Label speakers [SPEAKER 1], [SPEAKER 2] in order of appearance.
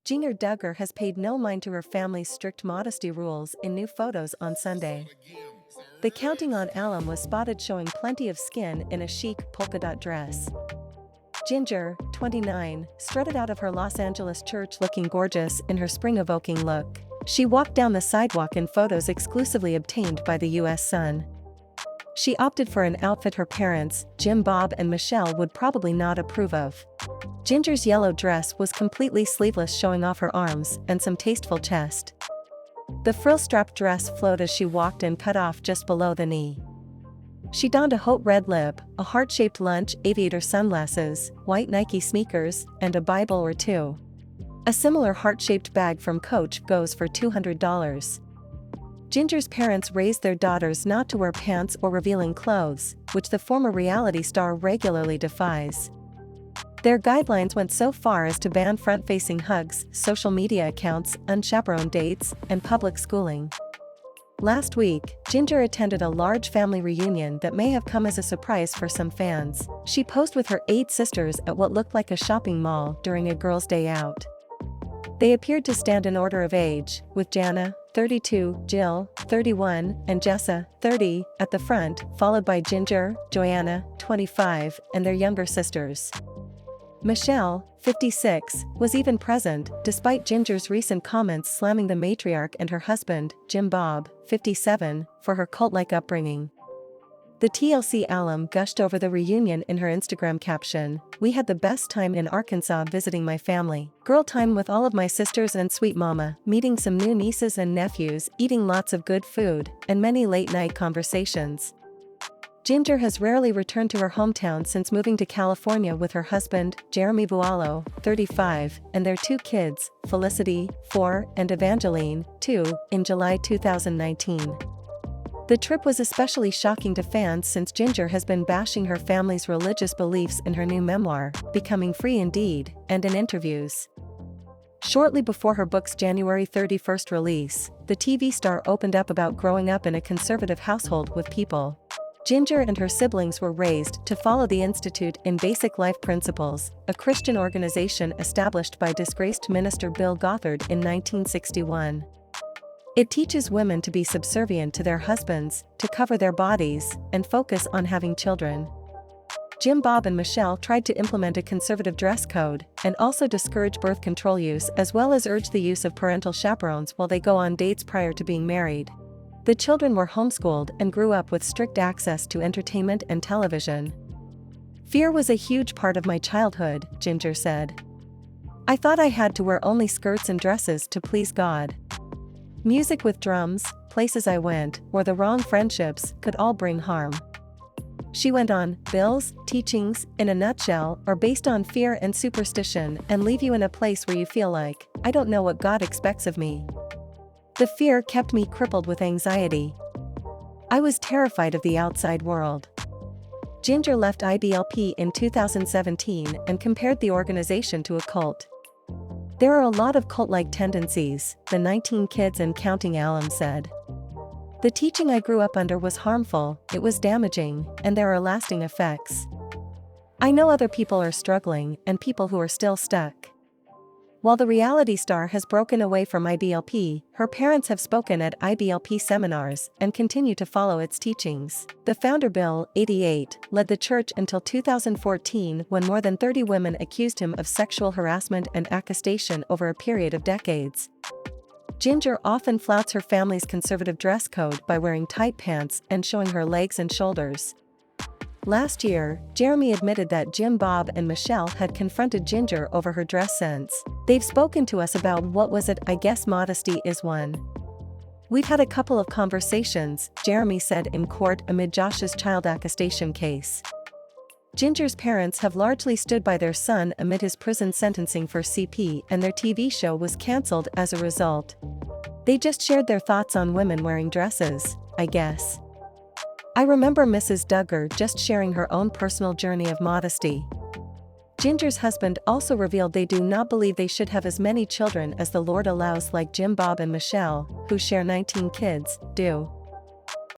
[SPEAKER 1] JINGER Duggar has paid no mind to her family's strict modesty rules in new photos on Sunday. The counting on alum was spotted showing plenty of skin in a chic polka-dot dress. Ginger, 29, strutted out of her Los Angeles church looking gorgeous in her spring-evoking look. She walked down the sidewalk in photos exclusively obtained by the U.S. Sun. She opted for an outfit her parents, Jim Bob and Michelle, would probably not approve of. Ginger's yellow dress was completely sleeveless, showing off her arms and some tasteful chest. The frill-strapped dress flowed as she walked and cut off just below the knee. She donned a haute red lip, a heart-shaped lunch, aviator sunglasses, white Nike sneakers, and a Bible or two. A similar heart-shaped bag from Coach goes for $200. Ginger's parents raised their daughters not to wear pants or revealing clothes, which the former reality star regularly defies. Their guidelines went so far as to ban front-facing hugs, social media accounts, unchaperoned dates, and public schooling. Last week, Ginger attended a large family reunion that may have come as a surprise for some fans. She posed with her 8 sisters at what looked like a shopping mall during a girls' day out. They appeared to stand in order of age, with Jana, 32, Jill, 31, and Jessa, 30, at the front, followed by Ginger, Joanna, 25, and their younger sisters. Michelle, 56, was even present, despite Ginger's recent comments slamming the matriarch and her husband, Jim Bob, 57, for her cult-like upbringing. The TLC alum gushed over the reunion in her Instagram caption, "We had the best time in Arkansas visiting my family. Girl time with all of my sisters and sweet mama, meeting some new nieces and nephews, eating lots of good food, and many late-night conversations." Ginger has rarely returned to her hometown since moving to California with her husband, Jeremy Vualo, 35, and their 2 kids, Felicity, 4, and Evangeline, 2, in July 2019. The trip was especially shocking to fans since Ginger has been bashing her family's religious beliefs in her new memoir, Becoming Free Indeed, and in interviews. Shortly before her book's January 31st release, the TV star opened up about growing up in a conservative household with people. Ginger and her siblings were raised to follow the Institute in Basic Life Principles, a Christian organization established by disgraced minister Bill Gothard in 1961. It teaches women to be subservient to their husbands, to cover their bodies, and focus on having children. Jim Bob and Michelle tried to implement a conservative dress code, and also discourage birth control use as well as urge the use of parental chaperones while they go on dates prior to being married. The children were homeschooled and grew up with strict access to entertainment and television. "Fear was a huge part of my childhood," Ginger said. "I thought I had to wear only skirts and dresses to please God. Music with drums, places I went, or the wrong friendships could all bring harm." She went on, "Bill's teachings, in a nutshell, are based on fear and superstition and leave you in a place where you feel like, I don't know what God expects of me. The fear kept me crippled with anxiety. I was terrified of the outside world." Ginger left IBLP in 2017 and compared the organization to a cult. "There are a lot of cult-like tendencies," the 19 kids and counting alum said. "The teaching I grew up under was harmful, it was damaging, and there are lasting effects. I know other people are struggling and people who are still stuck." While the reality star has broken away from IBLP, her parents have spoken at IBLP seminars and continue to follow its teachings. The founder, Bill, 88, led the church until 2014 when more than 30 women accused him of sexual harassment and accusation over a period of decades. Ginger often flouts her family's conservative dress code by wearing tight pants and showing her legs and shoulders. Last year, Jeremy admitted that Jim Bob and Michelle had confronted Ginger over her dress sense. "They've spoken to us about what was it, I guess modesty is one. We've had a couple of conversations," Jeremy said in court amid Josh's child accusation case. Ginger's parents have largely stood by their son amid his prison sentencing for CP, and their TV show was cancelled as a result. "They just shared their thoughts on women wearing dresses, I guess. I remember Mrs. Duggar just sharing her own personal journey of modesty." Ginger's husband also revealed they do not believe they should have as many children as the Lord allows, like Jim Bob and Michelle, who share 19 kids, do.